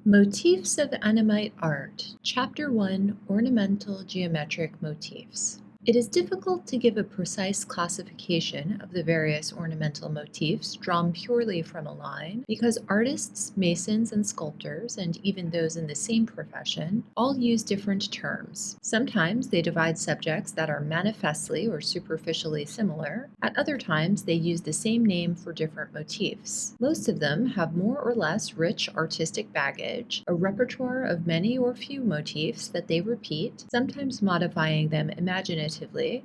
Motifs of Annamite Art, Chapter 1, Ornamental Geometric Motifs. It is difficult to give a precise classification of the various ornamental motifs drawn purely from a line because artists, masons, and sculptors, and even those in the same profession, all use different terms. Sometimes they divide subjects that are manifestly or superficially similar. At other times, they use the same name for different motifs. Most of them have more or less rich artistic baggage, a repertoire of many or few motifs that they repeat, sometimes modifying them imaginatively,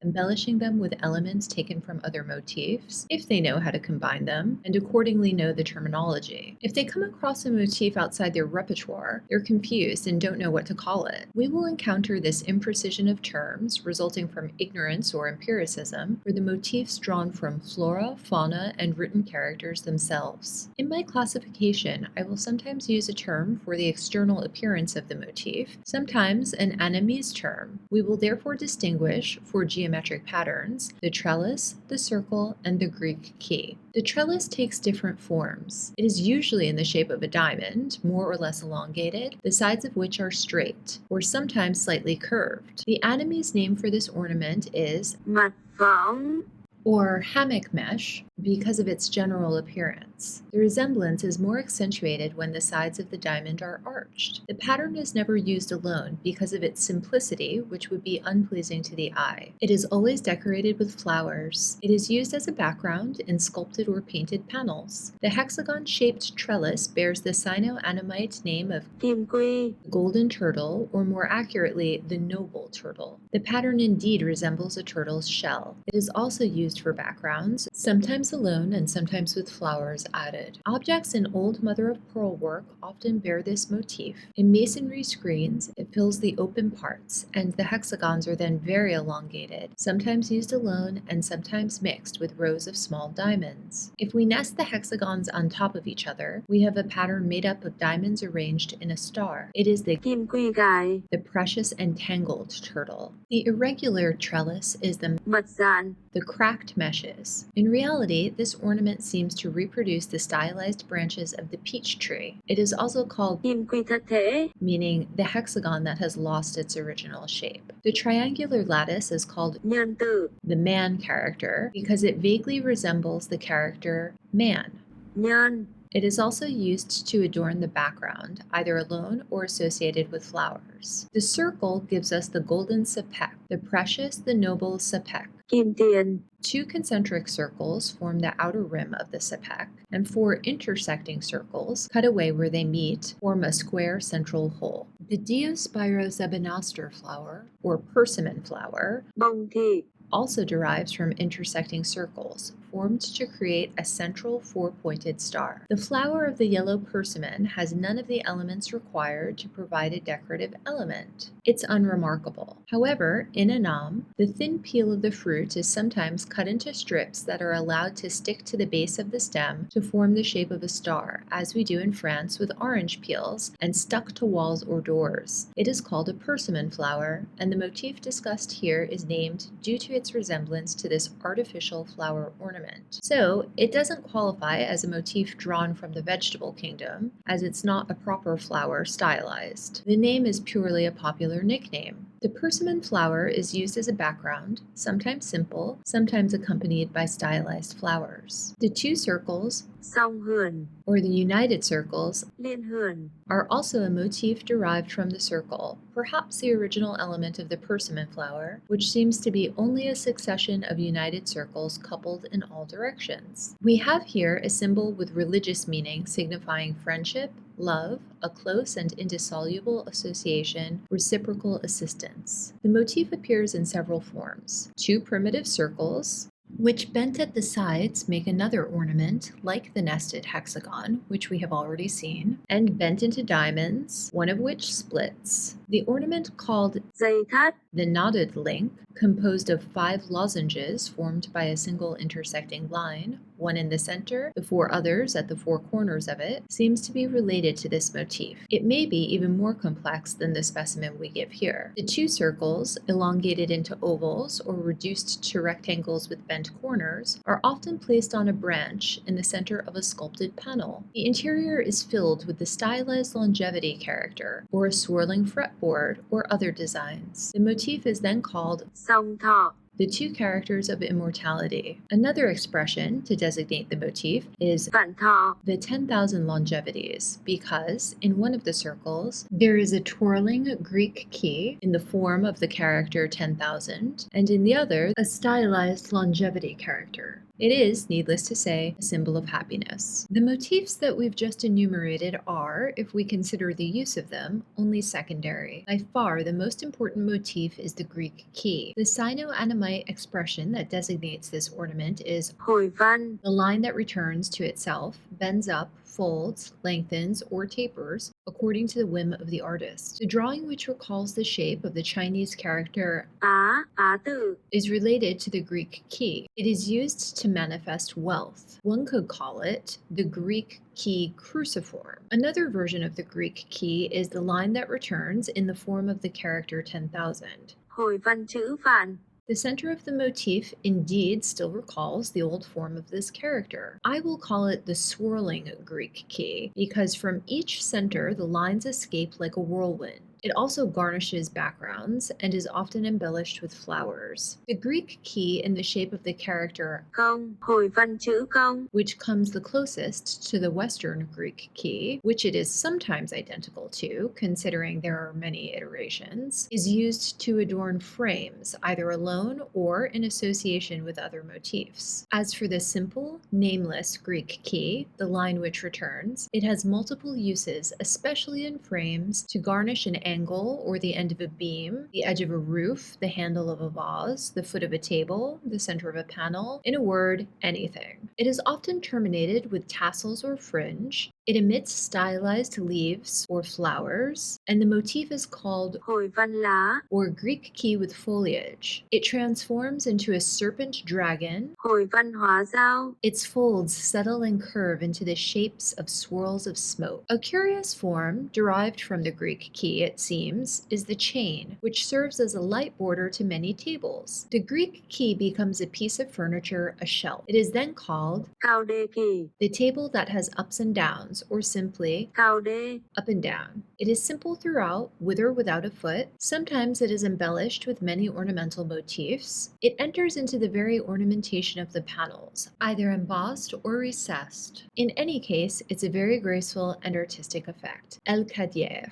embellishing them with elements taken from other motifs, if they know how to combine them, and accordingly know the terminology. If they come across a motif outside their repertoire, they're confused and don't know what to call it. We will encounter this imprecision of terms, resulting from ignorance or empiricism, for the motifs drawn from flora, fauna, and written characters themselves. In my classification, I will sometimes use a term for the external appearance of the motif, sometimes an Annamese term. We will therefore distinguish, for geometric patterns, the trellis, the circle, and the Greek key. The trellis takes different forms. It is usually in the shape of a diamond, more or less elongated, the sides of which are straight, or sometimes slightly curved. The Annamese name for this ornament is mặt phẳng, or hammock mesh, because of its general appearance. The resemblance is more accentuated when the sides of the diamond are arched. The pattern is never used alone because of its simplicity, which would be unpleasing to the eye. It is always decorated with flowers. It is used as a background in sculpted or painted panels. The hexagon-shaped trellis bears the Sino-Annamite name of Kim Quy, golden turtle, or more accurately, the noble turtle. The pattern indeed resembles a turtle's shell. It is also used for backgrounds, sometimes alone and sometimes with flowers added. Objects in old mother-of-pearl work often bear this motif. In masonry screens, it fills the open parts, and the hexagons are then very elongated, sometimes used alone and sometimes mixed with rows of small diamonds. If we nest the hexagons on top of each other, we have a pattern made up of diamonds arranged in a star. It is the Kim Quy Gai, the precious and tangled turtle. The irregular trellis is the Mật Dàn, the cracked meshes. In reality, this ornament seems to reproduce the stylized branches of the peach tree. It is also called Kim Quy Thất Thế, meaning the hexagon that has lost its original shape. The triangular lattice is called Nhân Tử, the man character, because it vaguely resembles the character man. Nhân. It is also used to adorn the background, either alone or associated with flowers. The circle gives us the golden sapek, the precious, the noble sapek. Kim Tiền. Two concentric circles form the outer rim of the sapek, and four intersecting circles, cut away where they meet, form a square central hole. The Diospyrozebunaster flower, or persimmon flower, Bông Thị, also derives from intersecting circles, formed to create a central four-pointed star. The flower of the yellow persimmon has none of the elements required to provide a decorative element. It's unremarkable. However, in Annam, the thin peel of the fruit is sometimes cut into strips that are allowed to stick to the base of the stem to form the shape of a star, as we do in France with orange peels, and stuck to walls or doors. It is called a persimmon flower, and the motif discussed here is named due to its resemblance to this artificial flower ornament. So, it doesn't qualify as a motif drawn from the vegetable kingdom, as it's not a proper flower stylized. The name is purely a popular nickname. The persimmon flower is used as a background, sometimes simple, sometimes accompanied by stylized flowers. The two circles, Song Huyền, or the united circles, Liên Huyền, are also a motif derived from the circle, perhaps the original element of the persimmon flower, which seems to be only a succession of united circles coupled in all directions. We have here a symbol with religious meaning signifying friendship, love, a close and indissoluble association, reciprocal assistance. The motif appears in several forms. Two primitive circles, which bent at the sides make another ornament like the nested hexagon, which we have already seen, and bent into diamonds, one of which splits. The ornament called dây thắt, the knotted link, composed of 5 lozenges formed by a single intersecting line, one in the center, the 4 others at the 4 corners of it, seems to be related to this motif. It may be even more complex than the specimen we give here. The 2 circles, elongated into ovals or reduced to rectangles with bent corners, are often placed on a branch in the center of a sculpted panel. The interior is filled with the stylized longevity character, or a swirling fretboard, or other designs. The motif is then called song thọ, the 2 characters of immortality. Another expression to designate the motif is vạn thọ, the 10,000 longevities, because in one of the circles there is a twirling Greek key in the form of the character 10,000, and in the other a stylized longevity character. It is, needless to say, a symbol of happiness. The motifs that we've just enumerated are, if we consider the use of them, only secondary. By far, the most important motif is the Greek key. The Sino-Annamite expression that designates this ornament is hồi văn, the line that returns to itself, bends up, folds, lengthens, or tapers according to the whim of the artist. The drawing, which recalls the shape of the Chinese character á tự, is related to the Greek key. It is used to manifest wealth. One could call it the Greek key cruciform. Another version of the Greek key is the line that returns in the form of the character 10,000. hồi văn chữ vạn, The center of the motif indeed still recalls the old form of this character. I will call it the swirling Greek key because from each center the lines escape like a whirlwind. It also garnishes backgrounds and is often embellished with flowers. The Greek key in the shape of the character công, hồi văn chữ công, which comes the closest to the Western Greek key, which it is sometimes identical to, considering there are many iterations, is used to adorn frames, either alone or in association with other motifs. As for the simple, nameless Greek key, the line which returns, it has multiple uses, especially in frames, to garnish an angle or the end of a beam, the edge of a roof, the handle of a vase, the foot of a table, the center of a panel, in a word, anything. It is often terminated with tassels or fringe. It emits stylized leaves or flowers, and the motif is called hồi văn lá, or Greek key with foliage. It transforms into a serpent dragon. hồi văn hóa dao, Its folds settle and curve into the shapes of swirls of smoke. A curious form, derived from the Greek key, it seems, is the chain, which serves as a light border to many tables. The Greek key becomes a piece of furniture, a shelf. It is then called cao đê kỳ, the table that has ups and downs, or simply cao đê, up and down. It is simple throughout, with or without a foot. Sometimes it is embellished with many ornamental motifs. It enters into the very ornamentation of the panels, either embossed or recessed. In any case, it's a very graceful and artistic effect. El Cadière.